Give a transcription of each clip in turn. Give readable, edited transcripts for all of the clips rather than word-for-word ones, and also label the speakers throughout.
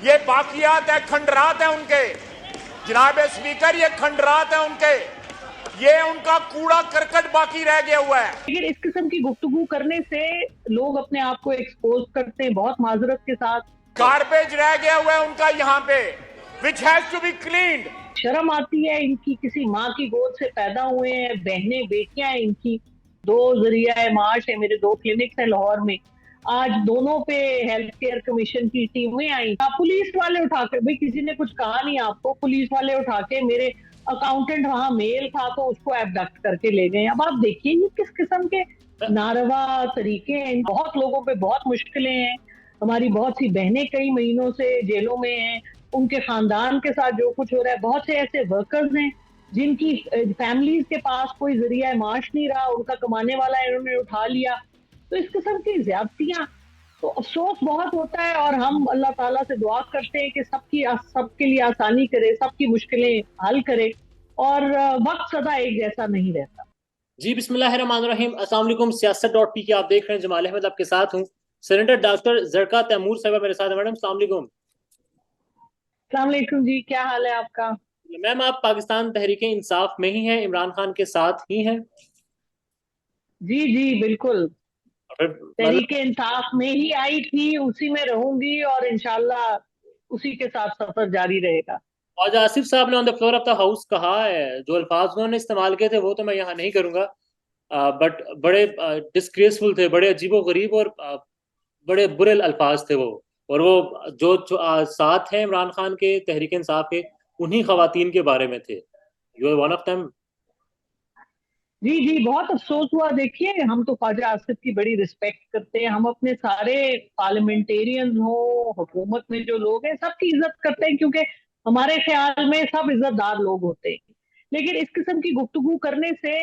Speaker 1: ये बाकियात है, खंडरात है उनके। जनाब स्पीकर, ये खंडरात है उनके, ये उनका कूड़ा करकट बाकी रह गया हुआ है।
Speaker 2: लेकिन इस किस्म की गुफ्तगू करने से लोग अपने आप को एक्सपोज करते हैं बहुत माजरत के साथ।
Speaker 1: गार्बेज रह गया हुआ है उनका यहाँ पे, which has to be cleaned.
Speaker 2: शर्म आती है, इनकी किसी माँ की गोद से पैदा हुए हैं, बहनें बेटियां हैं इनकी। 2 जरिया मार्च है, मेरे 2 क्लिनिक्स हैं लाहौर में। आज दोनों पे हेल्थ केयर कमीशन की टीमें आई, पुलिस वाले उठा के, भाई किसी ने कुछ कहा नहीं आपको, पुलिस वाले उठा के, मेरे अकाउंटेंट वहां मेल था तो उसको एबडक्ट करके ले गए। अब आप देखिए ये किस किस्म के नारवा तरीके हैं। बहुत लोगों पे बहुत मुश्किलें हैं। हमारी बहुत सी बहनें कई महीनों से जेलों में हैं, उनके खानदान के साथ जो कुछ हो रहा है। बहुत से ऐसे वर्कर्स हैं जिनकी फैमिलीज के पास कोई जरिया माश नहीं रहा, उनका कमाने वाला इन्होंने उठा लिया। तो इस किस्म की ज्यादतियां, तो अफसोस बहुत होता है। और हम अल्लाह ताला से दुआ करते हैं कि सबके लिए आसानी करे, सबकी मुश्किलें हल करे, और वक्त सदा एक जैसा नहीं रहता।
Speaker 3: जी बिस्मिल्लाहिर्रहमानिर्रहीम। अस्सलाम वालेकुम। सियासत.पी के आप देख रहे हैं। जमाल अहमद आपके साथ हूँ। सेनेटर डॉक्टर जरका तैमूर साहब मेरे साथ है। मैडम अस्सलाम वालेकुम।
Speaker 2: अस्सलाम वालेकुम जी, क्या हाल है आपका?
Speaker 3: मैम आप पाकिस्तान तहरीक इंसाफ में ही हैं, इमरान खान के साथ ही हैं?
Speaker 2: जी जी बिल्कुल,
Speaker 3: मतलब
Speaker 2: तहरीके इंसाफ में ही आई थी, उसी में रहूंगी और इंशाल्लाह उसी के साथ सफर जारी रहेगा।
Speaker 3: ख्वाजा आसिफ साहब ने on the floor of the house कहा है, जो अल्फाज उन्होंने इस्तेमाल किए थे वो तो मैं यहाँ नहीं करूंगा, बट बड़े डिस्ग्रेसफुल थे, बड़े अजीबो गरीब और बड़े बुरे अल्फाज थे वो। और वो जो साथ हैं इमरान खान के तहरीक इंसाफ के, उन्हीं खवातीन के बारे में थे। You are one of them.
Speaker 2: जी जी, बहुत अफसोस हुआ। देखिए, हम तो ख्वाजा आसिफ की बड़ी रिस्पेक्ट करते हैं, हम अपने सारे पार्लियामेंटेरियंस हो, हुकूमत में जो लोग हैं, सबकी इज्जत करते हैं, क्योंकि हमारे ख्याल में सब इज्जतदार लोग होते हैं। लेकिन इस किस्म की गुफ्तगू करने से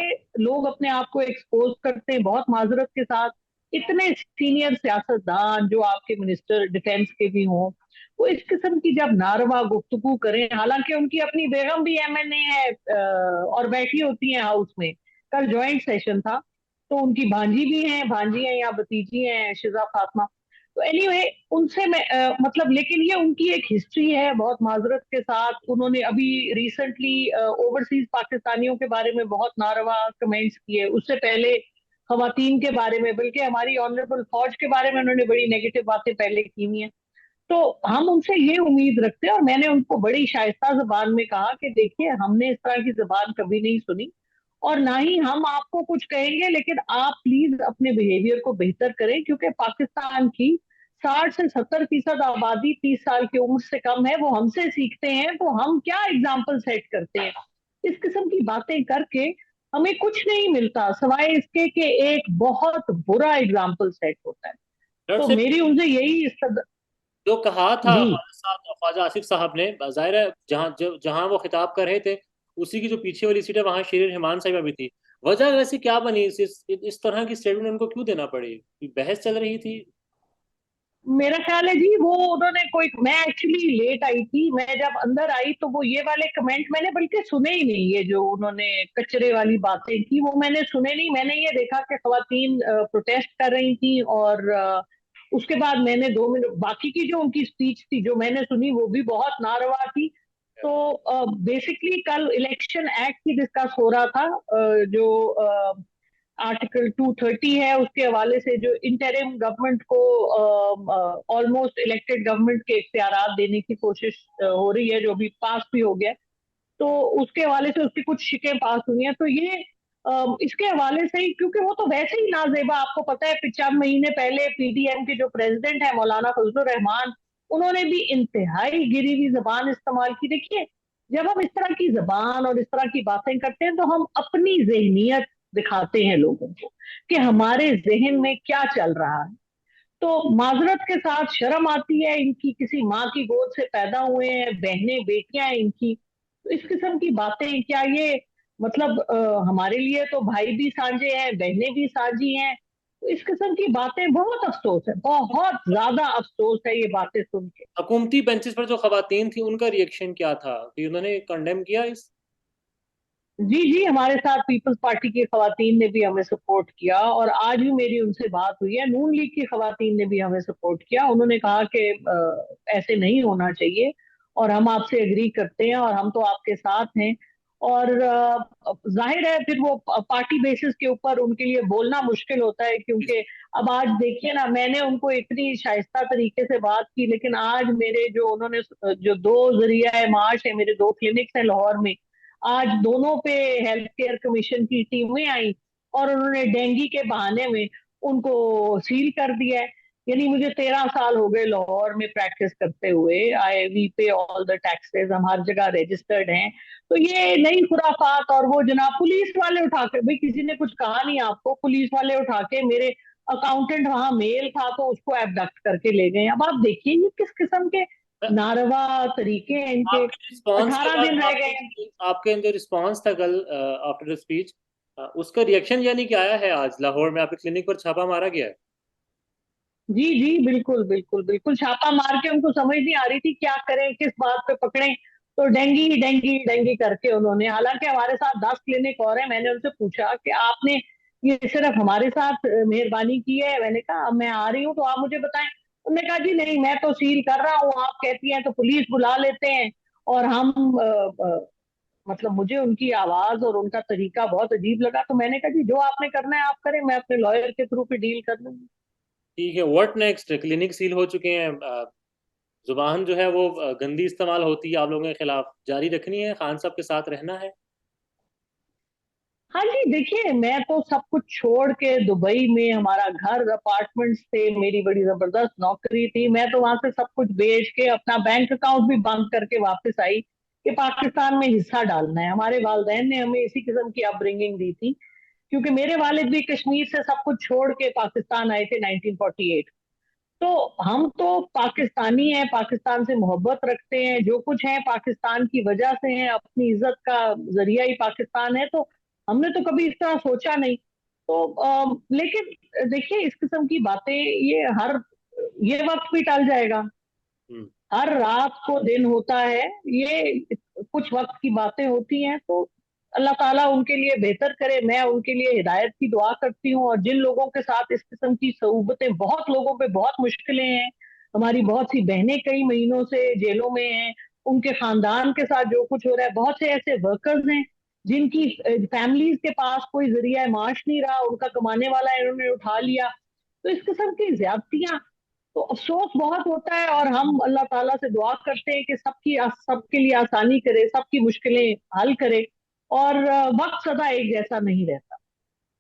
Speaker 2: लोग अपने आप को एक्सपोज करते हैं बहुत माजरत के साथ। इतने सीनियर सियासतदान जो आपके मिनिस्टर डिफेंस के भी हों, वो इस किस्म की जब नारवा गुफ्तगू करें, हालांकि उनकी अपनी बेगम भी एमएनए है और बैठी होती है हाउस में। कल ज्वाइंट सेशन था, तो उनकी भांजी भी हैं, भांजी हैं या भतीजी हैं, शिजा फातिमा। तो एनीवे, उनसे मैं मतलब, लेकिन ये उनकी एक हिस्ट्री है बहुत माजरत के साथ। उन्होंने अभी रिसेंटली ओवरसीज पाकिस्तानियों के बारे में बहुत नारवा कमेंट्स किए। उससे पहले खवातीन के बारे में, बल्कि हमारी ऑनरेबल फौज के बारे में उन्होंने बड़ी नेगेटिव बातें पहले की हुई हैं। तो हम उनसे ये उम्मीद रखते हैं, और मैंने उनको बड़ी शाइस्ता जबान में कहा कि देखिए, हमने इस तरह की जबान कभी नहीं सुनी, और ना ही हम आपको कुछ कहेंगे, लेकिन आप प्लीज अपने बिहेवियर को बेहतर करें, क्योंकि पाकिस्तान की 60 से 70% आबादी 30 साल की उम्र से कम है। वो हमसे सीखते हैं, तो हम क्या एग्जाम्पल सेट करते हैं? इस किस्म की बातें करके हमें कुछ नहीं मिलता सिवाय इसके कि एक बहुत बुरा एग्जाम्पल सेट होता है।
Speaker 3: डॉक्टर
Speaker 2: तो
Speaker 3: साहब,
Speaker 2: मेरी उनसे यही
Speaker 3: जो कहा था
Speaker 2: जी,
Speaker 3: ख्वाजा आसिफ साहब ने, जाहिर है जहां वो खिताब कर रहे थे उसी की जो पीछे वाली सीट है वहां शेर रहमान साहिबा भी थी। वजह वैसे क्या बनी इस तरह की स्टेटमेंट उनको क्यों देना पड़ी? बहस चल रही थी?
Speaker 2: मेरा ख्याल है जी, वो उन्होंने कोई, मैं एक्चुअली लेट आई थी, मैं जब अंदर आई तो वो ये वाले कमेंट मैंने बल्कि सुने ही नहीं। ये जो उन्होंने कचरे वाली बातें की वो मैंने सुने नहीं। मैंने ये देखा कि खवातीन प्रोटेस्ट कर रही थी, और उसके बाद मैंने 2 मिनट बाकी की जो उनकी स्पीच थी जो मैंने सुनी, वो भी बहुत नारवा थी। तो बेसिकली कल इलेक्शन एक्ट की डिस्कस हो रहा था, जो आर्टिकल 230 है, उसके हवाले से जो इंटरिम गवर्नमेंट को ऑलमोस्ट इलेक्टेड गवर्नमेंट के इख्तियारात देने की कोशिश हो रही है, जो भी पास भी हो गया। तो उसके हवाले से उसकी कुछ शिकें पास हुई हैं। तो ये इसके हवाले से ही, क्योंकि वो तो वैसे ही नाजेबा, आपको पता है 5 महीने पहले पीडीएम के जो प्रेसिडेंट है मौलाना फजलुर रहमान, उन्होंने भी इंतहाई गिरी हुई जबान इस्तेमाल की। देखिए, जब हम इस तरह की जबान और इस तरह की बातें करते हैं, तो हम अपनी जहनियत दिखाते हैं लोगों को कि हमारे जहन में क्या चल रहा है। तो माजरत के साथ शर्म आती है, इनकी किसी माँ की गोद से पैदा हुए हैं, बहनें बेटियां हैं इनकी। तो इस किस्म की बातें, क्या ये मतलब हमारे लिए तो भाई भी साझे हैं, बहनें भी साझी हैं। तो इस किस्म की बातें, बहुत अफसोस है, बहुत ज्यादा अफसोस है ये बातें सुन के।
Speaker 3: हुकूमती बेंचेस पर जो खवातीन थी उनका रिएक्शन क्या था कि उन्होंने कंडेम किया इस?
Speaker 2: जी जी, हमारे साथ पीपल्स पार्टी की खवातीन ने भी हमें सपोर्ट किया, और आज भी मेरी उनसे बात हुई है। नून लीग की खवातीन ने भी हमें सपोर्ट किया। उन्होंने कहा कि ऐसे नहीं होना चाहिए, और हम आपसे एग्री करते हैं, और हम तो आपके साथ हैं। और जाहिर है फिर वो पार्टी बेसिस के ऊपर उनके लिए बोलना मुश्किल होता है, क्योंकि अब आज देखिए ना, मैंने उनको इतनी शाइस्ता तरीके से बात की, लेकिन आज मेरे जो उन्होंने जो दो जरिया मार्च है, मेरे दो क्लिनिक्स हैं लाहौर में, आज दोनों पे हेल्थ केयर कमीशन की टीमें आई, और उन्होंने डेंगू के बहाने में उनको सील कर दिया है। यानी मुझे 13 साल हो गए लाहौर में प्रैक्टिस करते हुए। आई वी पे ऑल द टैक्सेस, हम हर जगह रजिस्टर्ड हैं। तो ये नई खुराफात, और वो जनाब पुलिस वाले उठा के, भाई किसी ने कुछ कहा नहीं आपको, पुलिस वाले उठा के, मेरे अकाउंटेंट वहां मेल था तो उसको एबडक्ट करके ले गए। अब आप देखिए ये किस किस्म के नारवा तरीके हैं इनके।
Speaker 3: आपके रिस्पॉन्स के
Speaker 2: 18
Speaker 3: बाद,
Speaker 2: दिन रह गए।
Speaker 3: आपके जो रिस्पॉन्स था कल आफ्टर द स्पीच, उसका रिएक्शन यानी क्या आया है? आज लाहौर में आपके क्लिनिक पर छापा मारा गया है।
Speaker 2: जी जी, बिल्कुल बिल्कुल बिल्कुल, छापा मार के उनको समझ नहीं आ रही थी क्या करें, किस बात पे पकड़ें। तो डेंगी डेंगी डेंगी करके उन्होंने, हालांकि हमारे साथ 10 क्लिनिक और हैं, मैंने उनसे पूछा कि आपने ये सिर्फ हमारे साथ मेहरबानी की है। मैंने कहा अब मैं आ रही हूँ तो आप मुझे बताएं। उन्होंने कहा जी नहीं, मैं तो सील कर रहा हूँ, आप कहती हैं तो पुलिस बुला लेते हैं। और हम मतलब मुझे उनकी आवाज और उनका तरीका बहुत अजीब लगा, तो मैंने कहा जी जो आपने करना है आप करें, मैं अपने लॉयर के थ्रू पे डील कर लूंगी।
Speaker 3: ठीक है, व्हाट नेक्स्ट? क्लिनिक सील हो चुके हैं, जुबान जो है वो गंदी इस्तेमाल होती है आप लोगों के खिलाफ, जारी रखनी है, खान साहब के साथ रहना है?
Speaker 2: हाँ जी, देखिए मैं तो सब कुछ छोड़ के, दुबई में हमारा घर अपार्टमेंट्स थे, मेरी बड़ी जबरदस्त नौकरी थी, मैं तो वहां से सब कुछ बेच के अपना बैंक अकाउंट भी बंद करके वापस आई कि पाकिस्तान में हिस्सा डालना है। हमारे वालिदैन ने हमें इसी किस्म की अपब्रिंगिंग दी थी, क्योंकि मेरे वालिद भी कश्मीर से सब कुछ छोड़ के पाकिस्तान आए थे 1948। तो हम तो पाकिस्तानी हैं, पाकिस्तान से मोहब्बत रखते हैं, जो कुछ है पाकिस्तान की वजह से है, अपनी इज्जत का जरिया ही पाकिस्तान है। तो हमने तो कभी इस तरह सोचा नहीं। तो लेकिन देखिए इस किस्म की बातें, ये वक्त भी टल जाएगा।
Speaker 3: हम्म।
Speaker 2: हर रात को दिन होता है, ये कुछ वक्त की बातें होती हैं। तो अल्लाह ताला उनके लिए बेहतर करे, मैं उनके लिए हिदायत की दुआ करती हूँ। और जिन लोगों के साथ इस किस्म की सऊबतें, बहुत लोगों पे बहुत मुश्किलें हैं, हमारी बहुत सी बहनें कई महीनों से जेलों में हैं, उनके खानदान के साथ जो कुछ हो रहा है, बहुत से ऐसे वर्कर्स हैं जिनकी फैमिलीज के पास कोई जरिया माश नहीं रहा, उनका कमाने वाला इन्होंने उठा लिया। तो इस किस्म की ज्यादतियां, तो अफसोस बहुत होता है। और हम अल्लाह ताला से दुआ करते हैं कि सबके लिए आसानी करे, सबकी मुश्किलें हल करे। और वक्त सदा एक जैसा नहीं रहता।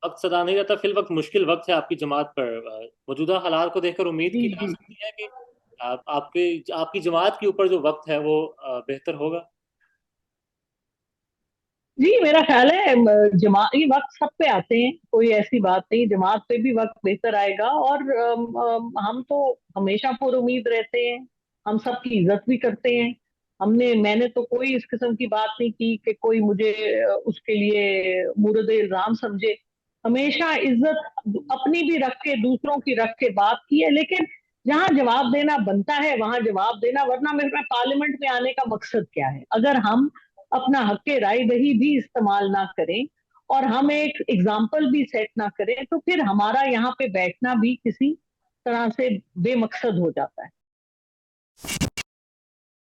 Speaker 3: वक्त सदा नहीं रहता, फिल वक्त मुश्किल वक्त है आपकी जमात पर। मौजूदा हालात को देखकर उम्मीद
Speaker 2: जी
Speaker 3: की जा
Speaker 2: जी
Speaker 3: सकती है कि आपकी जमात के ऊपर जो वक्त है वो बेहतर होगा।
Speaker 2: जी, मेरा ख्याल है ये वक्त सब पे आते हैं, कोई ऐसी बात नहीं, जमात पे भी वक्त बेहतर आएगा। और हम तो हमेशा पुर उम्मीद रहते हैं, हम सबकी इज्जत भी करते हैं। मैंने तो कोई इस किस्म की बात नहीं की कि कोई मुझे उसके लिए मुर्द इल्जाम समझे। हमेशा इज्जत अपनी भी रख के, दूसरों की रख के बात की है। लेकिन जहां जवाब देना बनता है वहां जवाब देना, वरना मेरे में पार्लियामेंट में आने का मकसद क्या है अगर हम अपना हक राय दही भी इस्तेमाल ना करें, और हम एक एग्जाम्पल भी सेट ना करें, तो फिर हमारा यहाँ पे बैठना भी किसी तरह से बेमकसद हो जाता है।